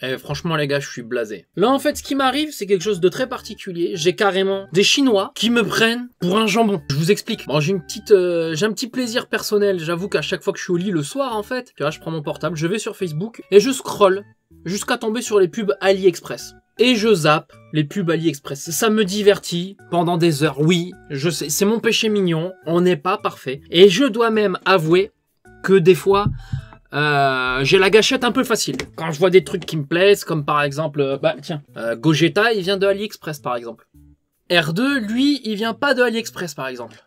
Et franchement les gars, je suis blasé. Là en fait, ce qui m'arrive, c'est quelque chose de très particulier. J'ai carrément des Chinois qui me prennent pour un jambon. Je vous explique. Bon, j'ai un petit plaisir personnel. J'avoue qu'à chaque fois que je suis au lit le soir en fait, tu vois, je prends mon portable, je vais sur Facebook et je scrolle jusqu'à tomber sur les pubs AliExpress. Et je zappe les pubs AliExpress. Ça me divertit pendant des heures. Oui, je sais, c'est mon péché mignon. On n'est pas parfait. Et je dois même avouer que des fois, j'ai la gâchette un peu facile. Quand je vois des trucs qui me plaisent, comme par exemple, Gogeta, il vient de AliExpress par exemple. R2, lui, il vient pas de AliExpress par exemple.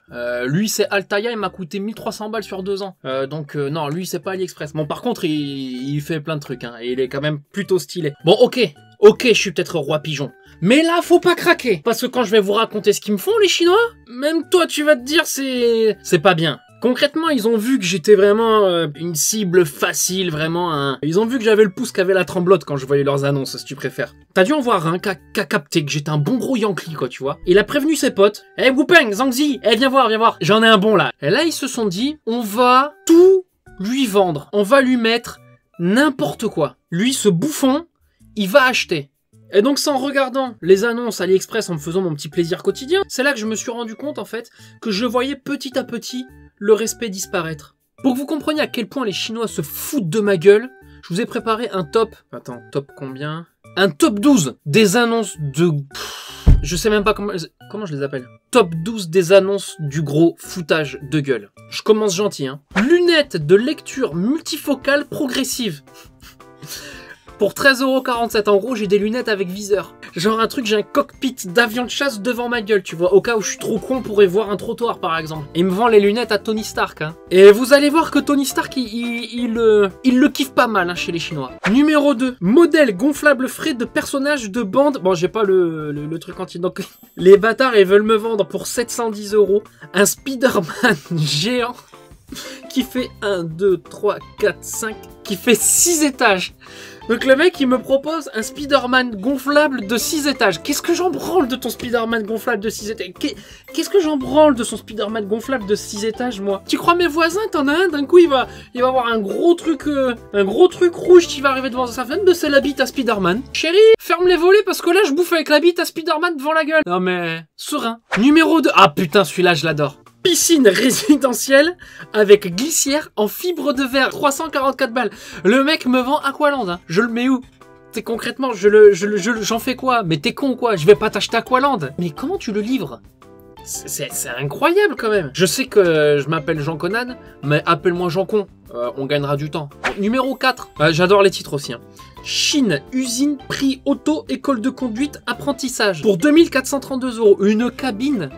Lui, c'est Altaïa, il m'a coûté 1300 balles sur 2 ans. Non, lui, c'est pas AliExpress. Bon, par contre, il fait plein de trucs, hein, et il est quand même plutôt stylé. Bon, ok, je suis peut-être roi pigeon. Mais là, faut pas craquer. Parce que quand je vais vous raconter ce qu'ils me font, les Chinois, même toi, tu vas te dire, c'est pas bien. Concrètement, ils ont vu que j'étais vraiment une cible facile, vraiment Ils ont vu que j'avais le pouce qu'avait la tremblote quand je voyais leurs annonces, si tu préfères. T'as dû en voir un qui a capté que j'étais un bon gros Yankee, quoi, tu vois. Il a prévenu ses potes. « Eh, Wupeng, Zhangzi, viens voir. J'en ai un bon, là. » Et là, ils se sont dit, on va tout lui vendre. On va lui mettre n'importe quoi. Lui, ce bouffon, il va acheter. Et donc, c'est en regardant les annonces AliExpress, en me faisant mon petit plaisir quotidien, c'est là que je me suis rendu compte, en fait, que je voyais petit à petit le respect disparaître. Pour que vous compreniez à quel point les Chinois se foutent de ma gueule, je vous ai préparé un top... Attends, top combien? Un top 12 des annonces de... Je sais même pas comment je les appelle. Top 12 des annonces du gros foutage de gueule. Je commence gentil, hein. Lunettes de lecture multifocale progressive. Pour 13,47 €, en gros, j'ai des lunettes avec viseur. Genre un truc, j'ai un cockpit d'avion de chasse devant ma gueule, tu vois, au cas où je suis trop con pour y voir un trottoir, par exemple. Il me vend les lunettes à Tony Stark, hein. Et vous allez voir que Tony Stark, il le kiffe pas mal, hein, chez les Chinois. Numéro 2, modèle gonflable frais de personnages de bande. Bon, j'ai pas le truc anti, donc les bâtards, ils veulent me vendre pour 710 € un Spider-Man géant qui fait 1, 2, 3, 4, 5, qui fait 6 étages. Donc le mec, il me propose un Spider-Man gonflable de 6 étages. Qu'est-ce que j'en branle de ton Spider-Man gonflable de 6 étages? Qu'est-ce que j'en branle de son Spider-Man gonflable de 6 étages, moi? Tu crois mes voisins, t'en as un, d'un coup, il va avoir un gros truc rouge qui va arriver devant sa fenêtre, de c'est la bite à Spider-Man. Chérie, ferme les volets parce que là, je bouffe avec la bite à Spider-Man devant la gueule. Non mais, serein. Numéro 2. Ah putain, celui-là, je l'adore. Piscine résidentielle avec glissière en fibre de verre, 344 balles. Le mec me vend Aqualand, hein. Je le mets où? C'est concrètement, j'en fais quoi? Mais t'es con quoi? Je vais pas t'acheter Aqualand. Mais comment tu le livres? C'est incroyable quand même. Je sais que je m'appelle Jean Conan, mais appelle-moi Jean Con. On gagnera du temps. Numéro 4. J'adore les titres aussi, hein. Chine, usine, prix, auto, école de conduite, apprentissage. Pour 2432 €. Une cabine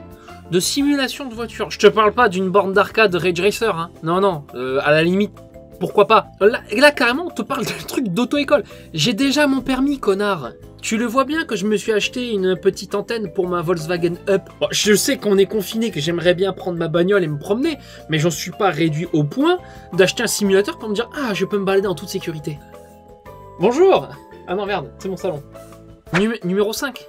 de simulation de voiture. Je te parle pas d'une borne d'arcade Rage Racer, hein. Non, à la limite, pourquoi pas. Là, carrément, on te parle d'un truc d'auto-école. J'ai déjà mon permis, connard. Tu le vois bien que je me suis acheté une petite antenne pour ma Volkswagen Up. Bon, je sais qu'on est confiné, que j'aimerais bien prendre ma bagnole et me promener, mais j'en suis pas réduit au point d'acheter un simulateur pour me dire « Ah, je peux me balader en toute sécurité. » Bonjour. Ah non, merde, c'est mon salon. Numéro 5.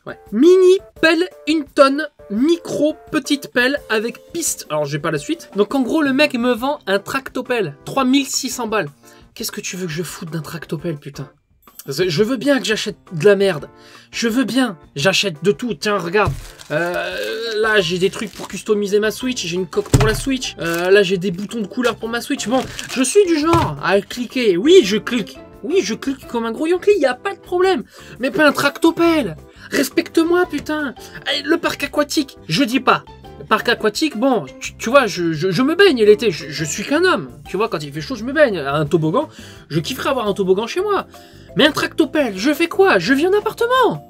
Ouais. Mini pelle 1 tonne, micro petite pelle avec piste. Alors j'ai pas la suite. Donc en gros le mec me vend un tractopelle, 3600 balles. Qu'est-ce que tu veux que je foute d'un tractopelle, putain? Je veux bien que j'achète de la merde. Je veux bien. J'achète de tout. Tiens, regarde. Là, j'ai des trucs pour customiser ma Switch. J'ai une coque pour la Switch. Là, j'ai des boutons de couleur pour ma Switch. Bon, je suis du genre à cliquer. Oui, je clique. Oui, je clique comme un gros Yankee, y a pas de problème. Mais pas un tractopelle. Respecte-moi, putain. Le parc aquatique, je dis pas. Le parc aquatique, bon, tu vois, je me baigne l'été. Je suis qu'un homme. Tu vois, quand il fait chaud, je me baigne. Un toboggan, je kifferais avoir un toboggan chez moi. Mais un tractopelle, je fais quoi? Je vis en appartement.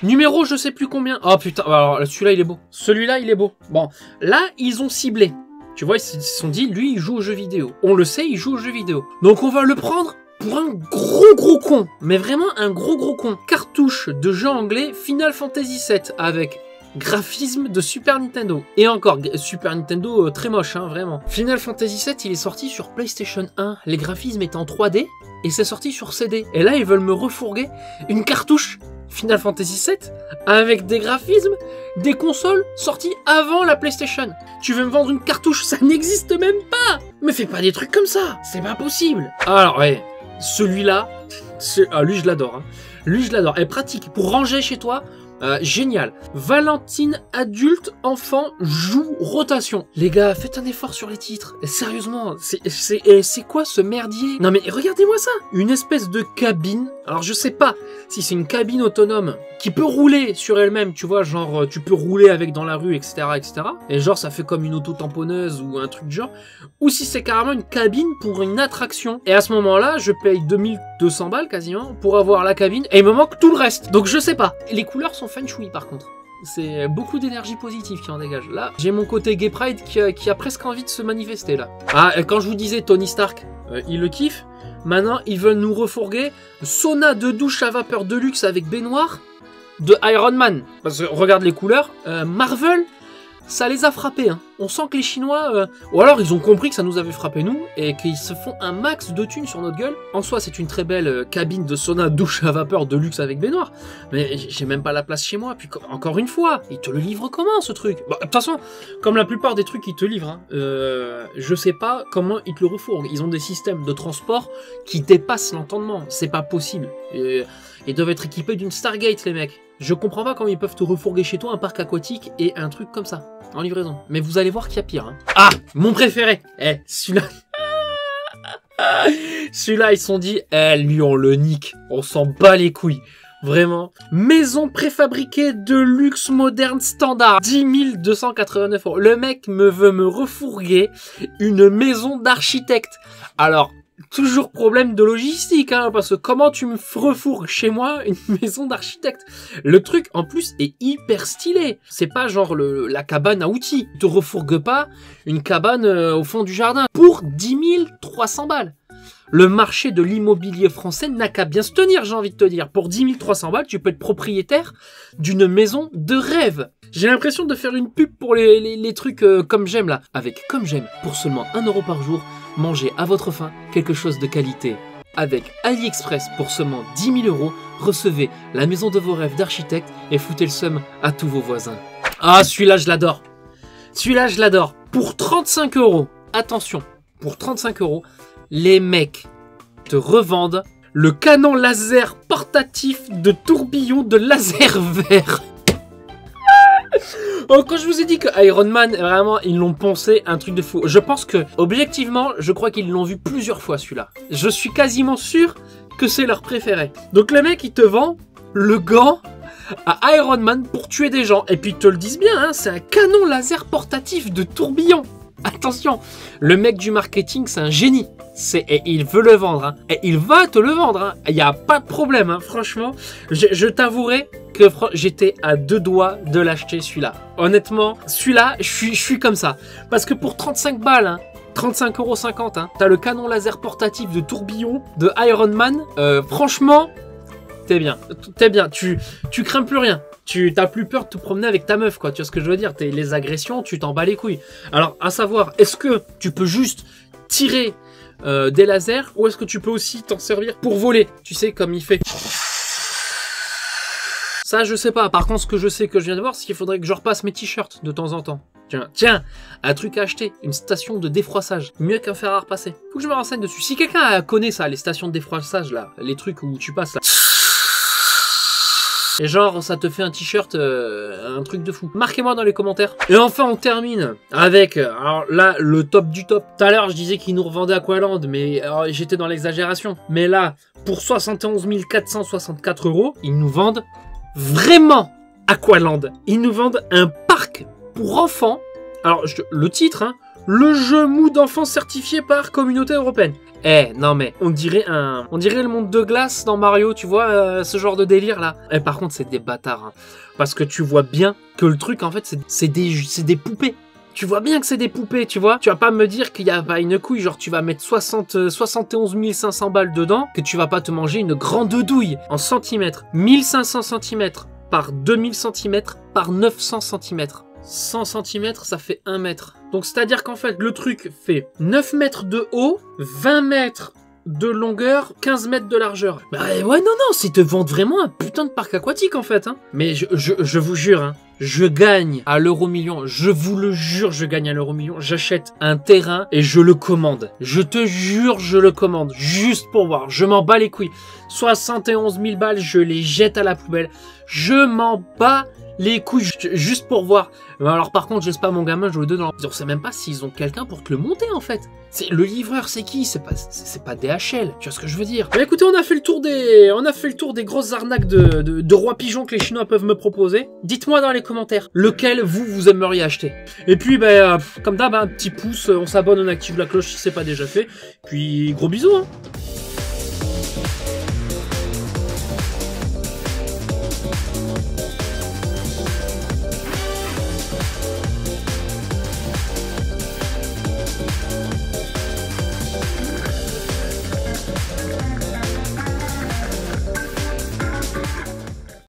Numéro, je sais plus combien. Oh putain, alors celui-là, il est beau. Celui-là, il est beau. Bon, là, ils ont ciblé. Tu vois, ils se sont dit, lui, il joue aux jeux vidéo. On le sait, il joue aux jeux vidéo. Donc, on va le prendre pour un gros con, mais vraiment un gros con. Cartouche de jeu anglais Final Fantasy VII avec graphisme de Super Nintendo. Et encore, Super Nintendo très moche, hein, vraiment. Final Fantasy VII, il est sorti sur PlayStation 1, les graphismes étaient en 3D, et c'est sorti sur CD. Et là, ils veulent me refourguer une cartouche Final Fantasy VII avec des graphismes des consoles sorties avant la PlayStation. Tu veux me vendre une cartouche? Ça n'existe même pas. Me fais pas des trucs comme ça, c'est pas possible. Alors, ouais. Celui-là, Ah, lui, je l'adore. Hein. Lui, je l'adore. Elle est pratique. Pour ranger chez toi, génial. Valentine, adulte, enfant, joue, rotation. Les gars, faites un effort sur les titres. Sérieusement, c'est quoi ce merdier? Non mais regardez-moi ça. Une espèce de cabine. Alors je sais pas si c'est une cabine autonome qui peut rouler sur elle-même, tu vois, genre tu peux rouler avec dans la rue, etc., etc. Et genre ça fait comme une auto-tamponneuse ou un truc du genre. Ou si c'est carrément une cabine pour une attraction. Et à ce moment-là, je paye 2200 balles quasiment pour avoir la cabine et il me manque tout le reste. Donc je sais pas. Les couleurs sont feng shui par contre. C'est beaucoup d'énergie positive qui en dégage. Là, j'ai mon côté gay pride qui a presque envie de se manifester là. Ah, quand je vous disais Tony Stark, il le kiffe. Maintenant, ils veulent nous refourguer sauna de douche à vapeur de luxe avec baignoire de Iron Man. Parce que regarde les couleurs. Marvel, ça les a frappés. Hein. On sent que les Chinois... Ou alors ils ont compris que ça nous avait frappé nous et qu'ils se font un max de thunes sur notre gueule. En soi, c'est une très belle cabine de sauna douche à vapeur de luxe avec baignoire. Mais j'ai même pas la place chez moi. Puis encore une fois, ils te le livrent comment ce truc? Bah, de toute façon, comme la plupart des trucs qu'ils te livrent, hein, je sais pas comment ils te le refourguent. Ils ont des systèmes de transport qui dépassent l'entendement. C'est pas possible. Ils doivent être équipés d'une Stargate, les mecs. Je comprends pas comment ils peuvent te refourguer chez toi un parc aquatique et un truc comme ça, en livraison. Mais vous allez voir qu'il y a pire. Hein. Ah, mon préféré. Celui-là... Celui-là, ils se sont dit, lui, on le nique. On s'en bat les couilles. Vraiment. Maison préfabriquée de luxe moderne standard. 10 289 €. Le mec veut me refourguer une maison d'architecte. Alors... Toujours problème de logistique, hein, parce que comment tu me refourgues chez moi une maison d'architecte? Le truc, en plus, est hyper stylé. C'est pas genre la cabane à outils. Tu te refourgues pas une cabane au fond du jardin pour 10 300 balles. Le marché de l'immobilier français n'a qu'à bien se tenir, j'ai envie de te dire. Pour 10 300 balles, tu peux être propriétaire d'une maison de rêve. J'ai l'impression de faire une pub pour les trucs comme j'aime là. Avec comme j'aime, pour seulement 1 € par jour, mangez à votre faim quelque chose de qualité. Avec AliExpress pour seulement 10 000 €, recevez la maison de vos rêves d'architecte et foutez le seum à tous vos voisins. Ah, celui-là, je l'adore. Celui-là, je l'adore. Pour 35 €, attention, pour 35 €, les mecs te revendent le canon laser portatif de tourbillon de laser vert. Oh, quand je vous ai dit que Iron Man, vraiment, ils l'ont pensé un truc de fou. Je pense que, objectivement, je crois qu'ils l'ont vu plusieurs fois celui-là. Je suis quasiment sûr que c'est leur préféré. Donc le mec, il te vend le gant à Iron Man pour tuer des gens. Et puis ils te le disent bien, hein, c'est un canon laser portatif de tourbillon. Attention, le mec du marketing, c'est un génie. Et il veut le vendre, hein. Et il va te le vendre, hein. Il n'y a pas de problème, hein. Franchement. Je t'avouerai que j'étais à 2 doigts de l'acheter celui-là. Honnêtement, celui-là, je suis comme ça. Parce que pour 35 balles, hein, 35,50 €, hein, t'as le canon laser portatif de tourbillon de Iron Man. Franchement, t'es bien. T'es bien. Tu crains plus rien. Tu t'as plus peur de te promener avec ta meuf, quoi. Tu vois ce que je veux dire? Les agressions, tu t'en bats les couilles. Alors, à savoir, est-ce que tu peux juste tirer des lasers ou est-ce que tu peux aussi t'en servir pour voler? Tu sais, comme il fait. Ça, je sais pas. Par contre, ce que je sais que je viens de voir, c'est qu'il faudrait que je repasse mes t-shirts de temps en temps. Tiens, un truc à acheter, une station de défroissage. Mieux qu'un fer à repasser. Faut que je me renseigne dessus. Si quelqu'un connaît ça, les stations de défroissage, là, les trucs où tu passes là. Et genre, ça te fait un t-shirt, un truc de fou. Marquez-moi dans les commentaires. Et enfin, on termine avec, alors là, le top du top. Tout à l'heure, je disais qu'ils nous revendaient Aqualand, mais j'étais dans l'exagération. Mais là, pour 71 464 €, ils nous vendent vraiment Aqualand. Ils nous vendent un parc pour enfants. Alors, le titre, hein, le jeu mou d'enfants certifié par Communauté Européenne. Non mais, on dirait le monde de glace dans Mario, tu vois, ce genre de délire là. Par contre, c'est des bâtards, hein, parce que tu vois bien que le truc, en fait, c'est des poupées. Tu vois bien que c'est des poupées, tu vois. Tu vas pas me dire qu'il y a pas une couille, genre tu vas mettre 71 500 balles dedans, que tu vas pas te manger une grande douille en centimètres. 1500 cm par 2000 cm par 900 cm. 100 cm, ça fait 1 mètre. Donc, c'est-à-dire qu'en fait, le truc fait 9 mètres de haut, 20 mètres de longueur, 15 mètres de largeur. Bah ouais, non, c'est te vendent vraiment un putain de parc aquatique, en fait. Hein. Mais je vous jure, hein, je gagne à l'euro-million. Je vous le jure, je gagne à l'euro-million. J'achète un terrain et je le commande. Je te jure, je le commande. Juste pour voir. Je m'en bats les couilles. 71 000 balles, je les jette à la poubelle. Je m'en bats les couilles juste pour voir. Alors par contre, je sais pas, mon gamin, je le donne dans... On sait même pas s'ils ont quelqu'un pour te le monter en fait. C'est le livreur, c'est qui? C'est pas DHL. Tu vois ce que je veux dire? Mais écoutez, on a fait le tour des grosses arnaques de roi pigeon que les Chinois peuvent me proposer. Dites-moi dans les commentaires lequel vous aimeriez acheter. Et puis comme d'hab, un petit pouce, on s'abonne, on active la cloche si c'est pas déjà fait. Puis gros bisous hein.